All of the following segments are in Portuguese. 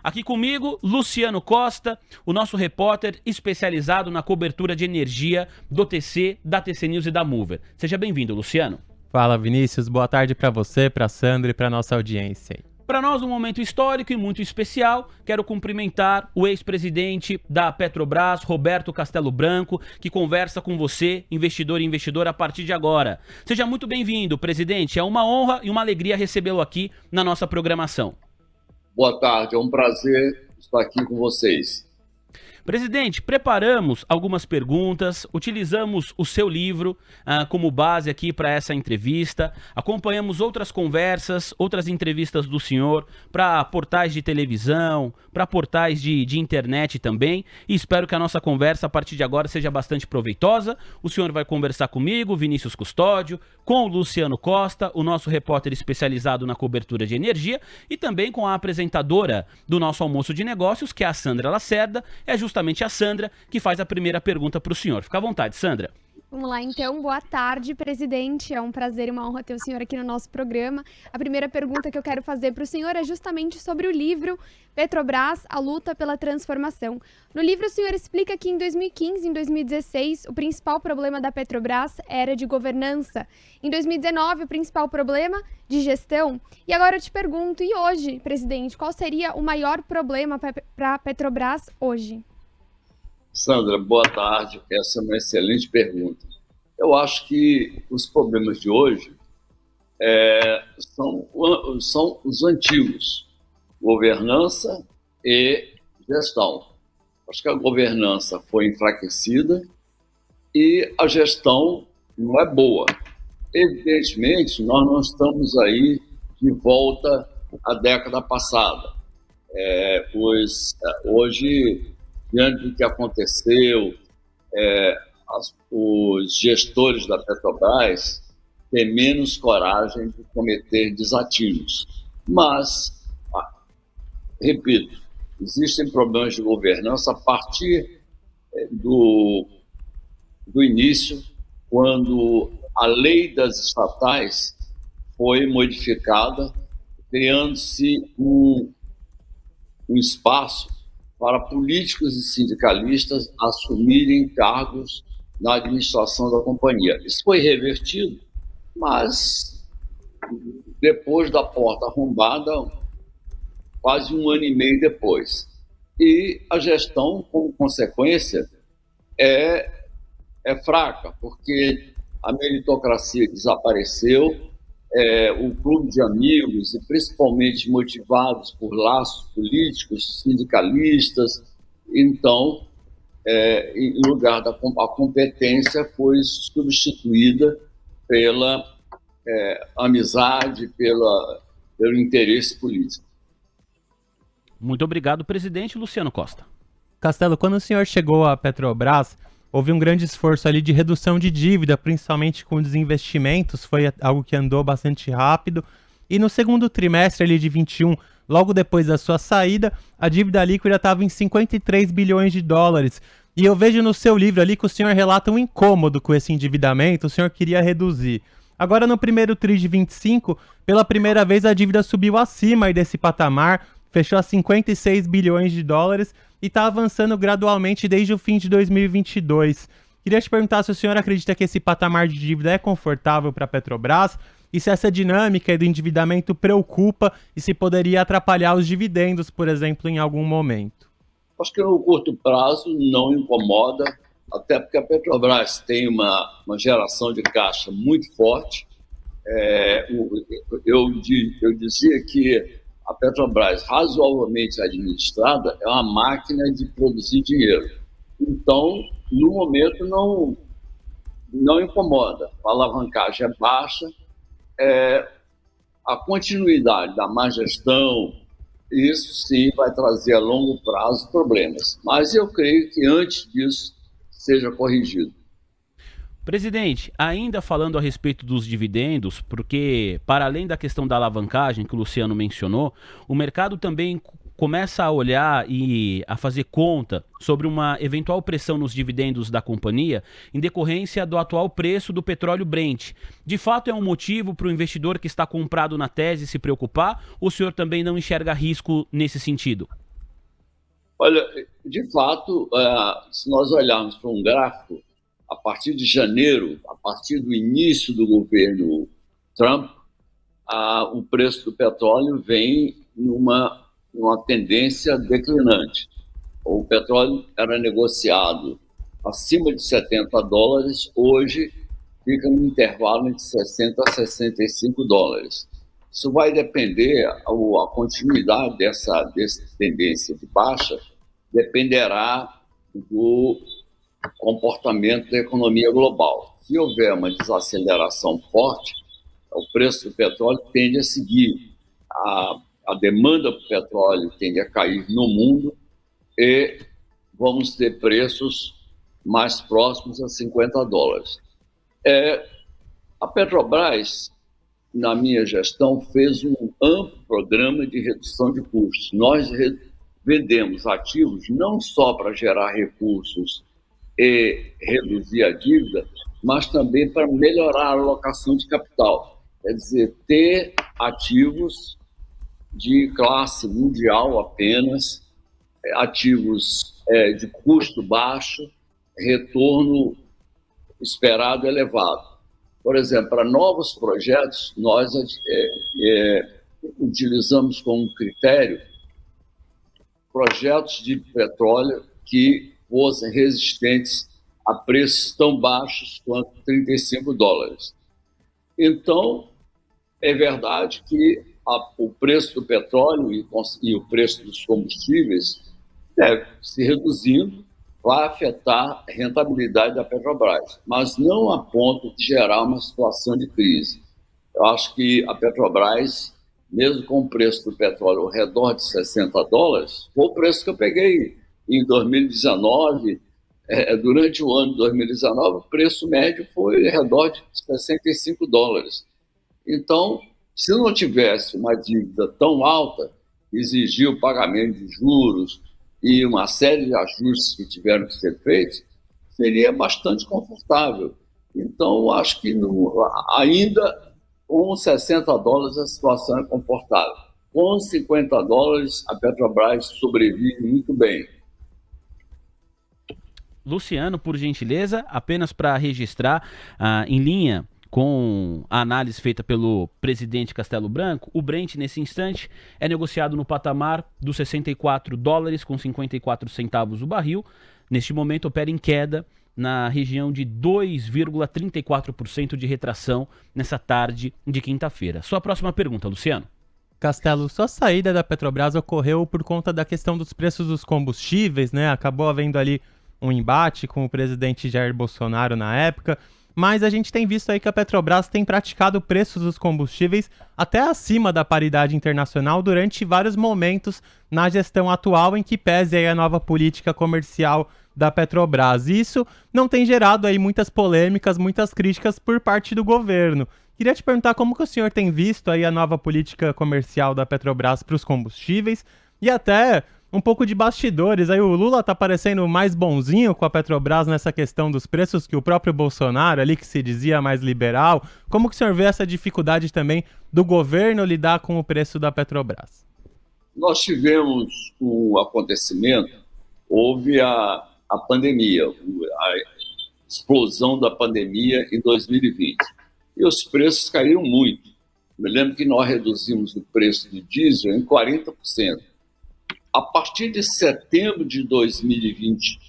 Aqui comigo, Luciano Costa, o nosso repórter especializado na cobertura de energia do TC, da TC News e da Mover. Seja bem-vindo, Luciano. Fala, Vinícius. Boa tarde para você, para Sandra e para nossa audiência. Para nós, um momento histórico e muito especial. Quero cumprimentar o ex-presidente da Petrobras, Roberto Castelo Branco, que conversa com você, investidor e investidora, a partir de agora. Seja muito bem-vindo, presidente. É uma honra e uma alegria recebê-lo aqui na nossa programação. Boa tarde, é um prazer estar aqui com vocês. Presidente, preparamos algumas perguntas, utilizamos o seu livro como base aqui para essa entrevista, acompanhamos outras conversas, outras entrevistas do senhor para portais de televisão, para portais de internet também, e espero que a nossa conversa a partir de agora seja bastante proveitosa. O senhor vai conversar comigo, Vinícius Custódio, com o Luciano Costa, o nosso repórter especializado na cobertura de energia, e também com a apresentadora do nosso almoço de negócios, que é a Sandra Lacerda. É justamente a Sandra que faz a primeira pergunta para o senhor. Fica à vontade, Sandra. Vamos lá, então. Boa tarde, presidente. É um prazer e uma honra ter o senhor aqui no nosso programa. A primeira pergunta que eu quero fazer para o senhor é justamente sobre o livro Petrobras, a luta pela transformação. No livro, o senhor explica que em 2015 e em 2016, o principal problema da Petrobras era de governança. Em 2019, o principal problema de gestão. E agora eu te pergunto, e hoje, presidente, qual seria o maior problema para a Petrobras hoje? Sandra, boa tarde. Essa é uma excelente pergunta. Eu acho que os problemas de hoje são os antigos: governança e gestão. Acho que a governança foi enfraquecida e a gestão não é boa. Evidentemente, nós não estamos aí de volta à década passada, pois hoje, diante do que aconteceu, os gestores da Petrobras têm menos coragem de cometer desatinos. Mas, repito, existem problemas de governança a partir do início, quando a lei das estatais foi modificada, criando-se um espaço para políticos e sindicalistas assumirem cargos na administração da companhia. Isso foi revertido, mas depois da porta arrombada, quase um ano e meio depois. E a gestão, como consequência, é fraca, porque a meritocracia desapareceu, o clube de amigos, e principalmente motivados por laços políticos, sindicalistas. Então, em lugar da competência, foi substituída pela amizade, pelo interesse político. Muito obrigado, presidente. Luciano Costa. Castelo, quando o senhor chegou à Petrobras, houve um grande esforço ali de redução de dívida, principalmente com desinvestimentos, foi algo que andou bastante rápido. E no segundo trimestre ali de 21, logo depois da sua saída, a dívida líquida estava em 53 bilhões de dólares. E eu vejo no seu livro ali que o senhor relata um incômodo com esse endividamento, o senhor queria reduzir. Agora no primeiro tri de 25, pela primeira vez a dívida subiu acima aí desse patamar, fechou a 56 bilhões de dólares e está avançando gradualmente desde o fim de 2022. Queria te perguntar se o senhor acredita que esse patamar de dívida é confortável para a Petrobras e se essa dinâmica do endividamento preocupa e se poderia atrapalhar os dividendos, por exemplo, em algum momento. Acho que no curto prazo não incomoda, até porque a Petrobras tem uma geração de caixa muito forte. Eu dizia que a Petrobras, razoavelmente administrada, é uma máquina de produzir dinheiro. Então, no momento, não incomoda. A alavancagem é baixa, a continuidade da má gestão, isso sim vai trazer a longo prazo problemas. Mas eu creio que antes disso seja corrigido. Presidente, ainda falando a respeito dos dividendos, porque para além da questão da alavancagem que o Luciano mencionou, o mercado também começa a olhar e a fazer conta sobre uma eventual pressão nos dividendos da companhia em decorrência do atual preço do petróleo Brent. De fato, é um motivo para o investidor que está comprado na tese se preocupar, ou o senhor também não enxerga risco nesse sentido? Olha, de fato, se nós olharmos para um gráfico, a partir de janeiro, a partir do início do governo Trump, o preço do petróleo vem numa tendência declinante. O petróleo era negociado acima de $70, hoje fica no intervalo entre 60 a 65 dólares. Isso vai depender, a continuidade dessa tendência de baixa dependerá do comportamento da economia global. Se houver uma desaceleração forte, o preço do petróleo tende a seguir. A demanda por petróleo tende a cair no mundo e vamos ter preços mais próximos a 50 dólares. A Petrobras, na minha gestão, fez um amplo programa de redução de custos. Nós vendemos ativos não só para gerar recursos e reduzir a dívida, mas também para melhorar a alocação de capital. Quer dizer, ter ativos de classe mundial apenas, ativos de custo baixo, retorno esperado elevado. Por exemplo, para novos projetos, nós utilizamos como critério projetos de petróleo que fossem resistentes a preços tão baixos quanto 35 dólares. Então, é verdade que o preço do petróleo e o preço dos combustíveis deve se reduzindo, vai afetar a rentabilidade da Petrobras, mas não a ponto de gerar uma situação de crise. Eu acho que a Petrobras, mesmo com o preço do petróleo ao redor de 60 dólares, foi o preço que eu peguei em 2019, durante o ano de 2019, o preço médio foi ao redor de 65 dólares. Então, se não tivesse uma dívida tão alta, exigir o pagamento de juros e uma série de ajustes que tiveram que ser feitos, seria bastante confortável. Então, acho que ainda com 60 dólares a situação é confortável. Com 50 dólares, a Petrobras sobrevive muito bem. Luciano, por gentileza, apenas para registrar, em linha com a análise feita pelo presidente Castelo Branco, o Brent, nesse instante, é negociado no patamar dos 64 dólares com 54 centavos o barril. Neste momento, opera em queda na região de 2,34% de retração nessa tarde de quinta-feira. Sua próxima pergunta, Luciano. Castelo, sua saída da Petrobras ocorreu por conta da questão dos preços dos combustíveis, né? Acabou havendo ali um embate com o presidente Jair Bolsonaro na época, mas a gente tem visto aí que a Petrobras tem praticado preços dos combustíveis até acima da paridade internacional durante vários momentos na gestão atual, em que pese aí a nova política comercial da Petrobras. Isso não tem gerado aí muitas polêmicas, muitas críticas por parte do governo. Queria te perguntar como que o senhor tem visto aí a nova política comercial da Petrobras para os combustíveis e até um pouco de bastidores. Aí o Lula tá parecendo mais bonzinho com a Petrobras nessa questão dos preços que o próprio Bolsonaro ali, que se dizia mais liberal. Como que o senhor vê essa dificuldade também do governo lidar com o preço da Petrobras? Nós tivemos um acontecimento, houve a pandemia, a explosão da pandemia em 2020. E os preços caíram muito. Me lembro que nós reduzimos o preço do diesel em 40%. A partir de setembro de 2020,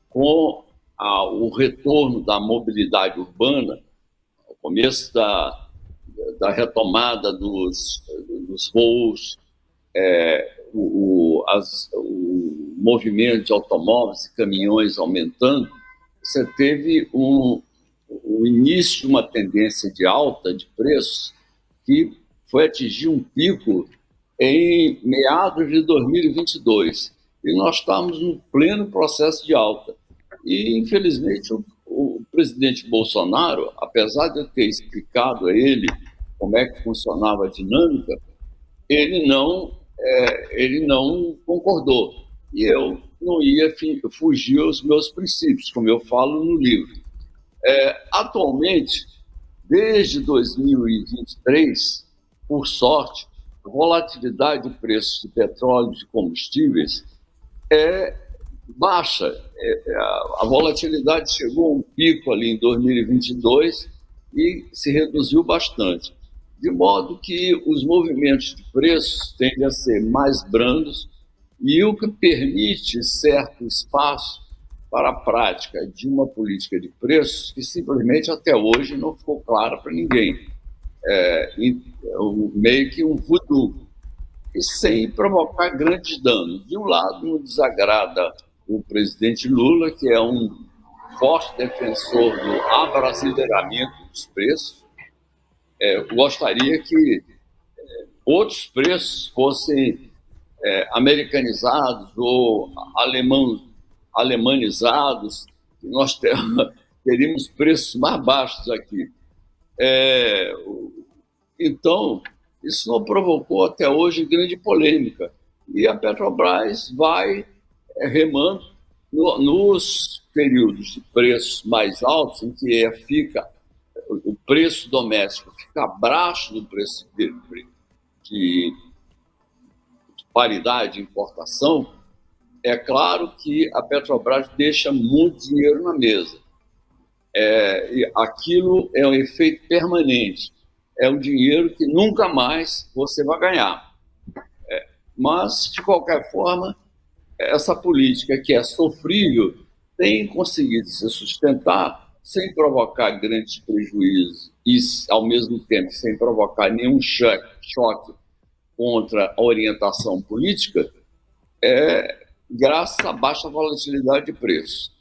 com o retorno da mobilidade urbana, o começo da retomada dos voos, o movimento de automóveis e caminhões aumentando, você teve o início de uma tendência de alta de preços que foi atingir um pico em meados de 2022. E nós estamos no pleno processo de alta. E, infelizmente, o presidente Bolsonaro, apesar de eu ter explicado a ele como é que funcionava a dinâmica, ele não concordou. E eu não ia fugir aos meus princípios, como eu falo no livro. Atualmente, desde 2023, por sorte, a volatilidade de preços de petróleo e de combustíveis é baixa. A volatilidade chegou a um pico ali em 2022 e se reduziu bastante, de modo que os movimentos de preços tendem a ser mais brandos e o que permite certo espaço para a prática de uma política de preços que simplesmente até hoje não ficou clara para ninguém. Meio que um voodoo, e sem provocar grandes danos. De um lado, não desagrada o presidente Lula, que é um forte defensor do abrasileiramento dos preços. Gostaria que outros preços fossem americanizados ou alemanizados. Nós teríamos preços mais baixos aqui. Então, isso não provocou até hoje grande polêmica. E a Petrobras vai remando nos períodos de preços mais altos, em que o preço doméstico fica abaixo do preço de paridade de importação. É claro que a Petrobras deixa muito dinheiro na mesa. E aquilo é um efeito permanente. É um dinheiro que nunca mais você vai ganhar. Mas, de qualquer forma, essa política que é sofrível tem conseguido se sustentar sem provocar grandes prejuízos e, ao mesmo tempo, sem provocar nenhum choque contra a orientação política, graças à baixa volatilidade de preços.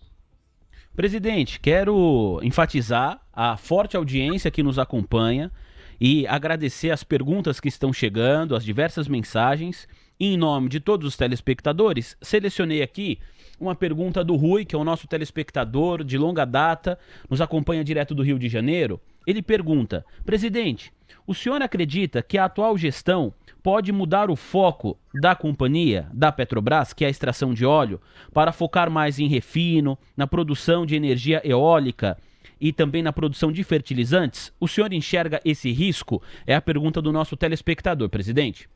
Presidente, quero enfatizar a forte audiência que nos acompanha e agradecer as perguntas que estão chegando, as diversas mensagens. E em nome de todos os telespectadores, selecionei aqui uma pergunta do Rui, que é o nosso telespectador de longa data, nos acompanha direto do Rio de Janeiro. Ele pergunta: presidente, o senhor acredita que a atual gestão pode mudar o foco da companhia, da Petrobras, que é a extração de óleo, para focar mais em refino, na produção de energia eólica e também na produção de fertilizantes? O senhor enxerga esse risco? É a pergunta do nosso telespectador, presidente.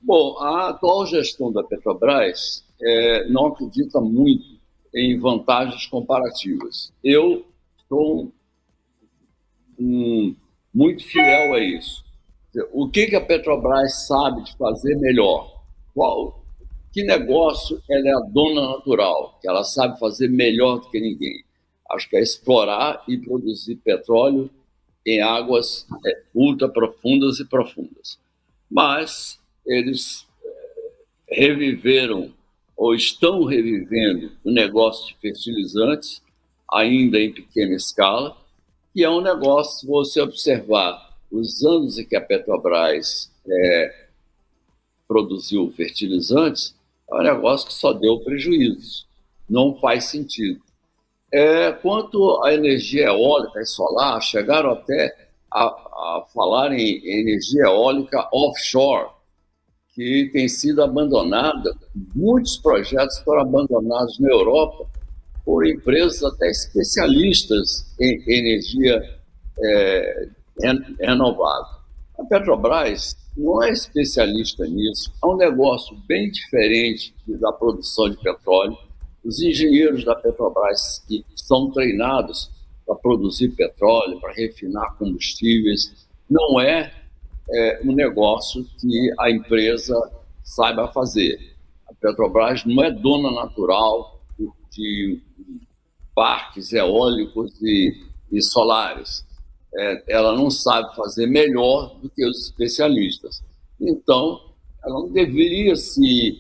Bom, a atual gestão da Petrobras não acredita muito em vantagens comparativas. Eu sou muito fiel a isso. O que a Petrobras sabe de fazer melhor? Que negócio ela é a dona natural, que ela sabe fazer melhor do que ninguém? Acho que é explorar e produzir petróleo em águas ultra profundas e profundas. Mas eles reviveram ou estão revivendo o negócio de fertilizantes, ainda em pequena escala, que é um negócio, se você observar os anos em que a Petrobras produziu fertilizantes, é um negócio que só deu prejuízos. Não faz sentido. Quanto à energia eólica e solar, chegaram até a falar em energia eólica offshore, que tem sido abandonada. Muitos projetos foram abandonados na Europa por empresas até especialistas em energia renovável. A Petrobras não é especialista nisso, é um negócio bem diferente da produção de petróleo. Os engenheiros da Petrobras que são treinados para produzir petróleo, para refinar combustíveis, não é um negócio que a empresa saiba fazer. A Petrobras não é dona natural de parques eólicos e solares. Ela não sabe fazer melhor do que os especialistas. Então, ela não deveria se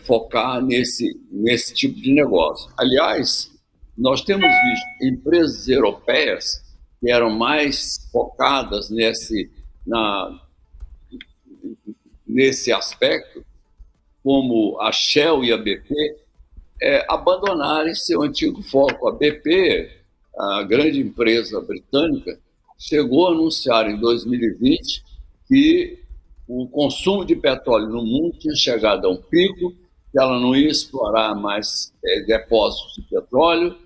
focar nesse tipo de negócio. Aliás, nós temos visto empresas europeias que eram mais focadas nesse aspecto, como a Shell e a BP, abandonarem seu antigo foco. A BP, a grande empresa britânica, chegou a anunciar em 2020 que o consumo de petróleo no mundo tinha chegado a um pico, que ela não ia explorar mais depósitos de petróleo,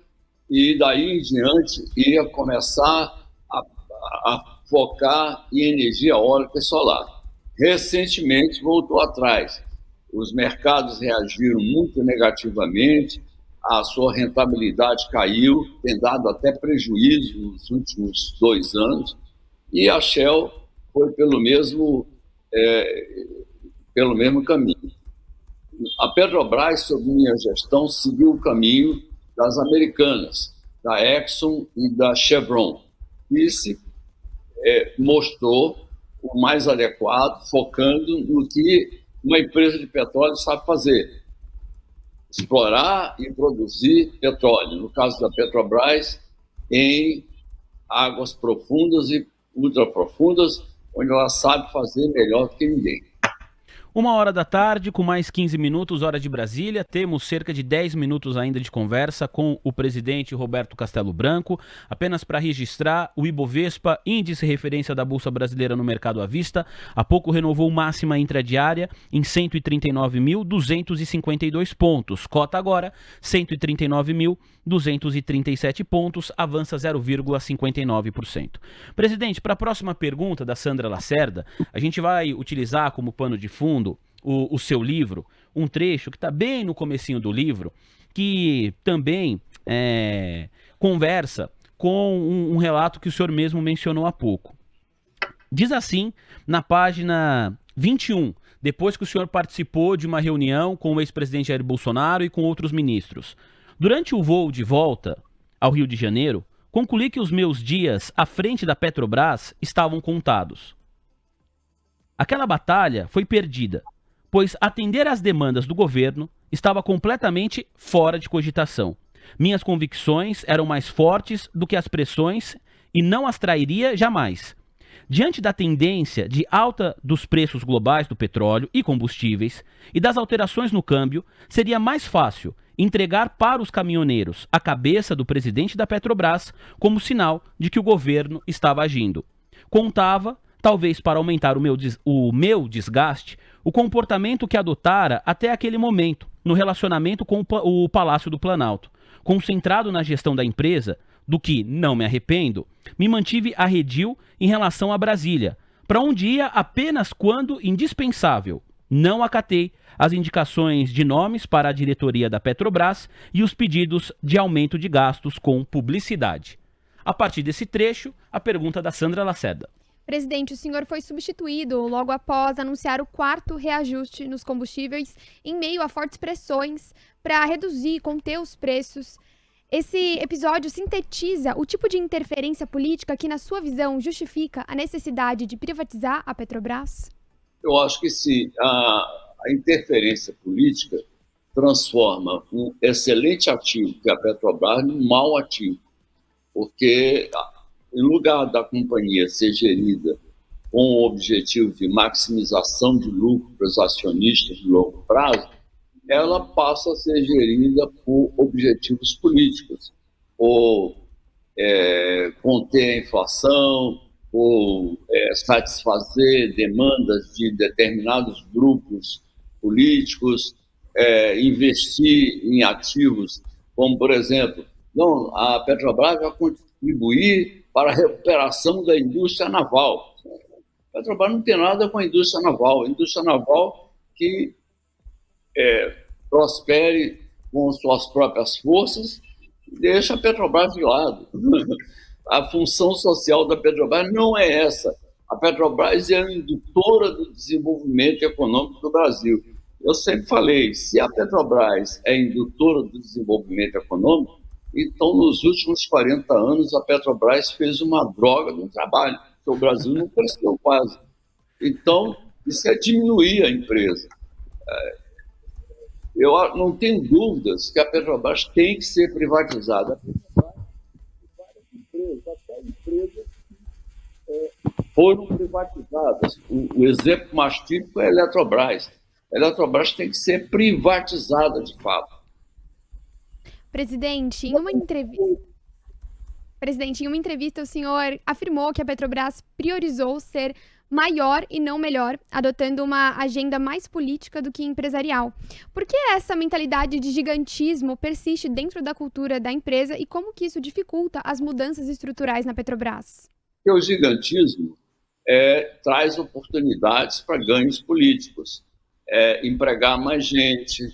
e daí em diante ia começar a focar em energia eólica e solar. Recentemente voltou atrás. Os mercados reagiram muito negativamente, a sua rentabilidade caiu, tem dado até prejuízo nos últimos 2 anos, e a Shell foi pelo mesmo caminho. A Petrobras, sob minha gestão, seguiu o caminho das americanas, da Exxon e da Chevron, e se mostrou o mais adequado, focando no que uma empresa de petróleo sabe fazer: explorar e produzir petróleo, no caso da Petrobras, em águas profundas e ultraprofundas, onde ela sabe fazer melhor do que ninguém. 13h, com mais 15 minutos, hora de Brasília. Temos cerca de 10 minutos ainda de conversa com o presidente Roberto Castelo Branco. Apenas para registrar, o Ibovespa, índice referência da Bolsa Brasileira no mercado à vista, há pouco renovou máxima intradiária em 139.252 pontos. Cota agora, 139.237 pontos, avança 0,59%. Presidente, para a próxima pergunta da Sandra Lacerda, a gente vai utilizar como pano de fundo o seu livro, um trecho que está bem no comecinho do livro, que também conversa com um relato que o senhor mesmo mencionou há pouco. Diz assim, na página 21, depois que o senhor participou de uma reunião com o ex-presidente Jair Bolsonaro e com outros ministros. Durante o voo de volta ao Rio de Janeiro, concluí que os meus dias à frente da Petrobras estavam contados. Aquela batalha foi perdida, pois atender às demandas do governo estava completamente fora de cogitação. Minhas convicções eram mais fortes do que as pressões e não as trairia jamais. Diante da tendência de alta dos preços globais do petróleo e combustíveis e das alterações no câmbio, seria mais fácil entregar para os caminhoneiros a cabeça do presidente da Petrobras como sinal de que o governo estava agindo. Contava, talvez para aumentar o meu desgaste, o comportamento que adotara até aquele momento, no relacionamento com o Palácio do Planalto. Concentrado na gestão da empresa, do que não me arrependo, me mantive arredio em relação a Brasília, para onde ia apenas quando indispensável. Não acatei as indicações de nomes para a diretoria da Petrobras e os pedidos de aumento de gastos com publicidade. A partir desse trecho, a pergunta da Sandra Lacerda. Presidente, o senhor foi substituído logo após anunciar o 4º reajuste nos combustíveis em meio a fortes pressões para reduzir e conter os preços. Esse episódio sintetiza o tipo de interferência política que, na sua visão, justifica a necessidade de privatizar a Petrobras? Eu acho que sim. A interferência política transforma um excelente ativo, que é a Petrobras, num mau ativo, porque em lugar da companhia ser gerida com o objetivo de maximização de lucro para os acionistas de longo prazo, ela passa a ser gerida por objetivos políticos, ou conter a inflação, ou satisfazer demandas de determinados grupos políticos, investir em ativos, como, por exemplo, a Petrobras vai contribuir para a recuperação da indústria naval. A Petrobras não tem nada com a indústria naval. A indústria naval que prospere com suas próprias forças e deixa a Petrobras de lado. A função social da Petrobras não é essa. A Petrobras é a indutora do desenvolvimento econômico do Brasil. Eu sempre falei, se a Petrobras é indutora do desenvolvimento econômico, então, nos últimos 40 anos, a Petrobras fez uma droga no trabalho, porque o Brasil não cresceu quase. Então, isso é diminuir a empresa. Eu não tenho dúvidas que a Petrobras tem que ser privatizada. A Petrobras tem várias empresas, até empresas que foram privatizadas. O exemplo mais típico é a Eletrobras. A Eletrobras tem que ser privatizada, de fato. Presidente, em uma entrevista, o senhor afirmou que a Petrobras priorizou ser maior e não melhor, adotando uma agenda mais política do que empresarial. Por que essa mentalidade de gigantismo persiste dentro da cultura da empresa e como que isso dificulta as mudanças estruturais na Petrobras? Porque o gigantismo traz oportunidades para ganhos políticos, empregar mais gente,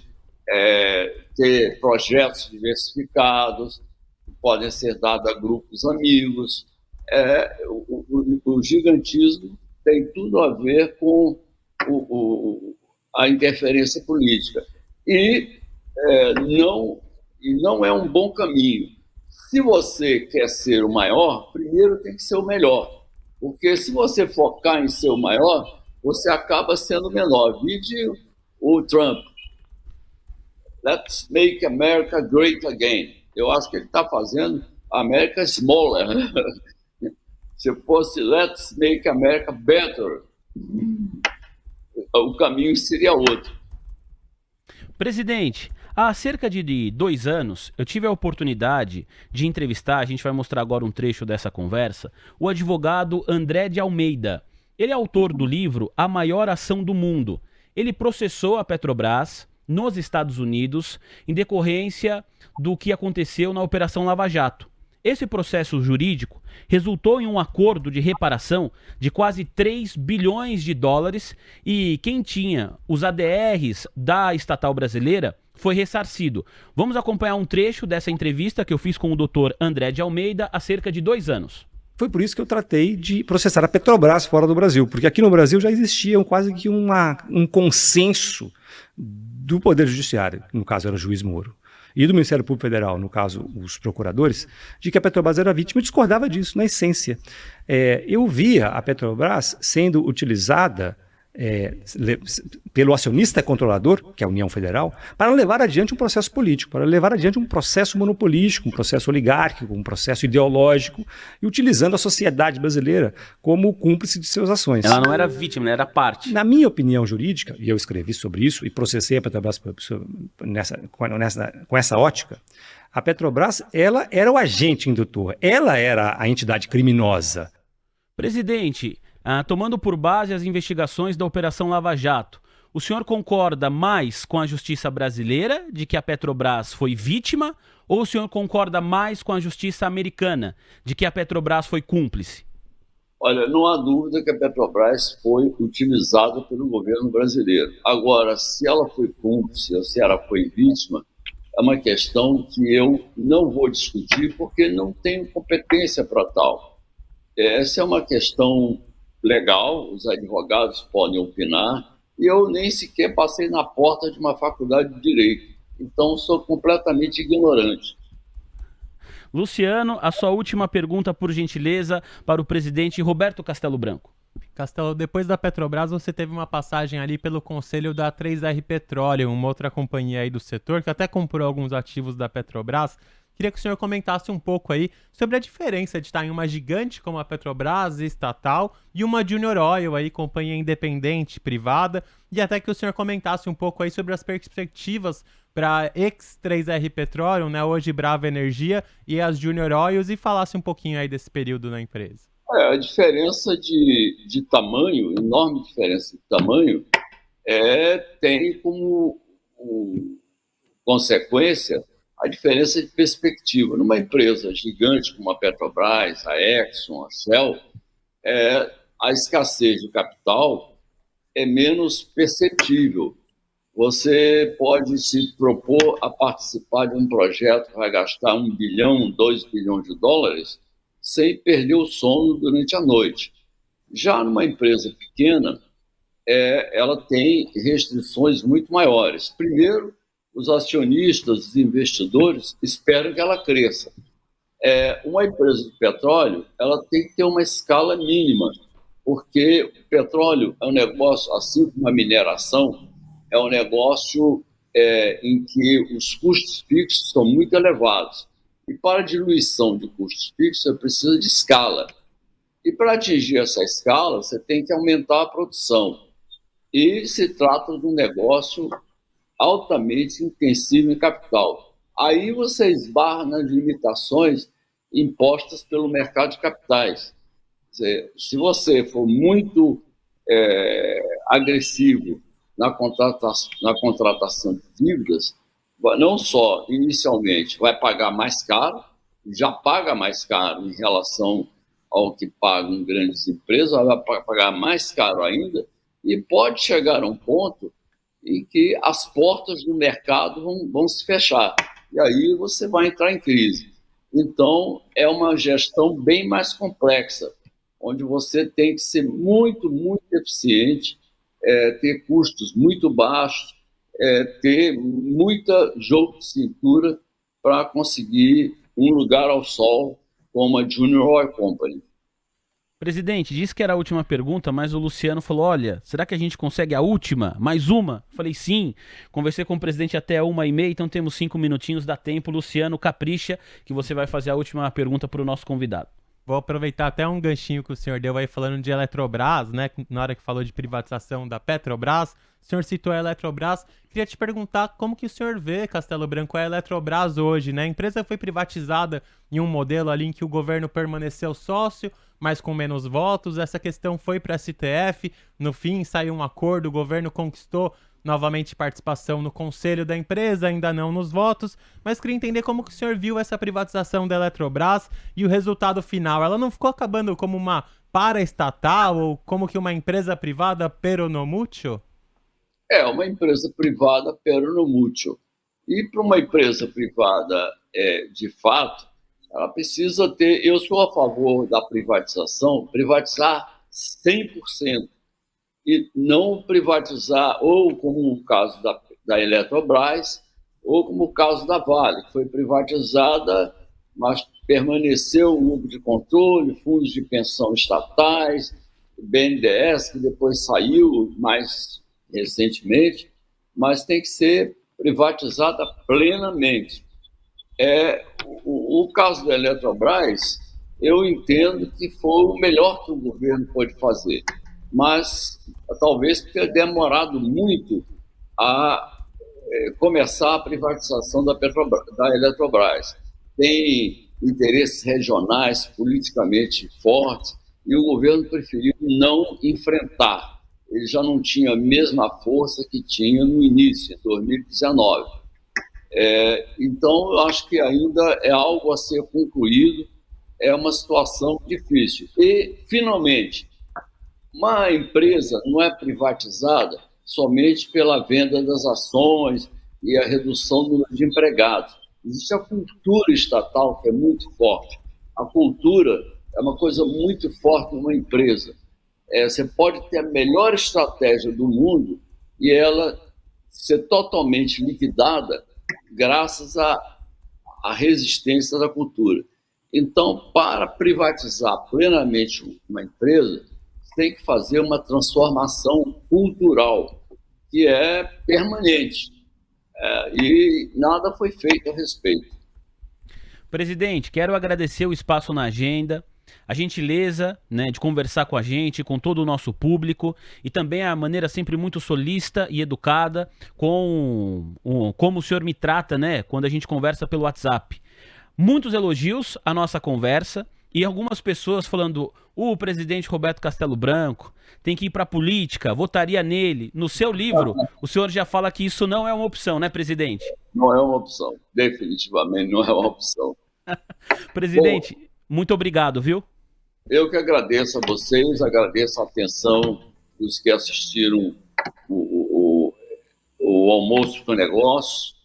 ter projetos diversificados, que podem ser dados a grupos amigos. O gigantismo tem tudo a ver com a interferência política. E não é um bom caminho. Se você quer ser o maior, primeiro tem que ser o melhor. Porque se você focar em ser o maior, você acaba sendo o menor. Vide o Trump. Let's make America great again. Eu acho que ele está fazendo a América smaller. Se fosse Let's make America better, o caminho seria outro. Presidente, há cerca de 2 anos, eu tive a oportunidade de entrevistar, a gente vai mostrar agora um trecho dessa conversa, o advogado André de Almeida. Ele é autor do livro A Maior Ação do Mundo. Ele processou a Petrobras nos Estados Unidos em decorrência do que aconteceu na Operação Lava Jato. Esse processo jurídico resultou em um acordo de reparação de quase 3 bilhões de dólares e quem tinha os ADRs da estatal brasileira foi ressarcido. Vamos acompanhar um trecho dessa entrevista que eu fiz com o Dr. André de Almeida há cerca de 2 anos. Foi por isso que eu tratei de processar a Petrobras fora do Brasil, porque aqui no Brasil já existia quase que um consenso do Poder Judiciário, no caso era o juiz Moro, e do Ministério Público Federal, no caso os procuradores, de que a Petrobras era vítima. Eu discordava disso, na essência. Eu via a Petrobras sendo utilizada pelo acionista controlador, que é a União Federal, para levar adiante um processo político, para levar adiante um processo monopolístico, um processo oligárquico, um processo ideológico, e utilizando a sociedade brasileira como cúmplice de suas ações. Ela não era vítima, ela era parte. Na minha opinião jurídica, e eu escrevi sobre isso e processei a Petrobras com essa ótica, a Petrobras ela era o agente indutor, ela era a entidade criminosa. Presidente, tomando por base as investigações da Operação Lava Jato, o senhor concorda mais com a justiça brasileira de que a Petrobras foi vítima ou o senhor concorda mais com a justiça americana de que a Petrobras foi cúmplice? Olha, não há dúvida que a Petrobras foi utilizada pelo governo brasileiro. Agora, se ela foi cúmplice ou se ela foi vítima, é uma questão que eu não vou discutir porque não tenho competência para tal. Essa é uma questão legal, os advogados podem opinar, e eu nem sequer passei na porta de uma faculdade de Direito, então sou completamente ignorante. Luciano, a sua última pergunta, por gentileza, para o presidente Roberto Castelo Branco. Castelo, depois da Petrobras, você teve uma passagem ali pelo conselho da 3R Petroleum, uma outra companhia aí do setor, que até comprou alguns ativos da Petrobras. Queria que o senhor comentasse um pouco aí sobre a diferença de estar em uma gigante como a Petrobras, estatal, e uma Junior Oil, aí, companhia independente, privada, e até que o senhor comentasse um pouco aí sobre as perspectivas para a ex-3R Petroleum, né, hoje Brava Energia, e as Junior Oils, e falasse um pouquinho aí desse período na empresa. A diferença de tamanho, enorme diferença de tamanho, tem como consequência a diferença de perspectiva. Numa empresa gigante como a Petrobras, a Exxon, a Shell, a escassez de capital é menos perceptível. Você pode se propor a participar de um projeto que vai gastar 1 bilhão, 2 bilhões de dólares sem perder o sono durante a noite. Já numa empresa pequena, ela tem restrições muito maiores. Primeiro, os acionistas, os investidores esperam que ela cresça. Uma empresa de petróleo, ela tem que ter uma escala mínima, porque o petróleo é um negócio, assim como a mineração, é um negócio em que os custos fixos são muito elevados. E para a diluição de custos fixos, você precisa de escala. E para atingir essa escala, você tem que aumentar a produção. E se trata de um negócio altamente intensivo em capital. Aí você esbarra nas limitações impostas pelo mercado de capitais. Quer dizer, se você for muito agressivo na contratação de dívidas, não só inicialmente vai pagar mais caro, já paga mais caro em relação ao que pagam grandes empresas, vai pagar mais caro ainda, e pode chegar a um ponto em que as portas do mercado vão se fechar, e aí você vai entrar em crise. Então, é uma gestão bem mais complexa, onde você tem que ser muito, muito eficiente, ter custos muito baixos, ter muita jogo de cintura para conseguir um lugar ao sol como a Junior Oil Company. Presidente, disse que era a última pergunta, mas o Luciano falou, olha, será que a gente consegue a última? Mais uma? Falei, sim. Conversei com o presidente até 1h30, então temos 5 minutinhos, dá tempo. Luciano, capricha que você vai fazer a última pergunta para o nosso convidado. Vou aproveitar até um ganchinho que o senhor deu aí falando de Eletrobras, né? Na hora que falou de privatização da Petrobras, o senhor citou a Eletrobras. Queria te perguntar como que o senhor vê, Castelo Branco, a Eletrobras hoje, né? A empresa foi privatizada em um modelo ali em que o governo permaneceu sócio, mas com menos votos. Essa questão foi para a STF, no fim saiu um acordo, o governo conquistou novamente participação no conselho da empresa, ainda não nos votos, mas queria entender como que o senhor viu essa privatização da Eletrobras e o resultado final. Ela não ficou acabando como uma paraestatal ou como que uma empresa privada pero no mucho? É uma empresa privada pero no mucho. E para uma empresa privada, de fato, ela precisa ter... Eu sou a favor da privatização, privatizar 100%. E não privatizar, ou como o caso da Eletrobras, ou como o caso da Vale, que foi privatizada, mas permaneceu o grupo de controle, fundos de pensão estatais, BNDES, que depois saiu mais recentemente, mas tem que ser privatizada plenamente. O caso da Eletrobras, eu entendo que foi o melhor que o governo pôde fazer, mas talvez tenha demorado muito a começar a privatização da Eletrobras. Tem interesses regionais politicamente fortes e o governo preferiu não enfrentar. Ele já não tinha a mesma força que tinha no início, em 2019. Então, eu acho que ainda é algo a ser concluído, é uma situação difícil. E, finalmente, uma empresa não é privatizada somente pela venda das ações e a redução do número de empregados. Existe a cultura estatal, que é muito forte. A cultura é uma coisa muito forte numa empresa. Você pode ter a melhor estratégia do mundo e ela ser totalmente liquidada graças à resistência da cultura. Então, para privatizar plenamente uma empresa, tem que fazer uma transformação cultural, que é permanente. E nada foi feito a respeito. Presidente, quero agradecer o espaço na agenda, a gentileza, né, de conversar com a gente, com todo o nosso público, e também a maneira sempre muito solícita e educada como o senhor me trata, né, quando a gente conversa pelo WhatsApp. Muitos elogios à nossa conversa e algumas pessoas falando, o presidente Roberto Castelo Branco tem que ir para a política, votaria nele. No seu livro, o senhor já fala que isso não é uma opção, né, presidente? Não é uma opção, definitivamente não é uma opção. Presidente, muito obrigado, viu? Eu que agradeço a vocês, agradeço a atenção dos que assistiram o Almoço com Negócio.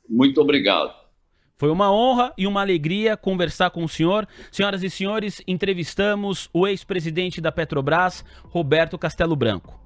Muito obrigado. Foi uma honra e uma alegria conversar com o senhor. Senhoras e senhores, entrevistamos o ex-presidente da Petrobras, Roberto Castelo Branco.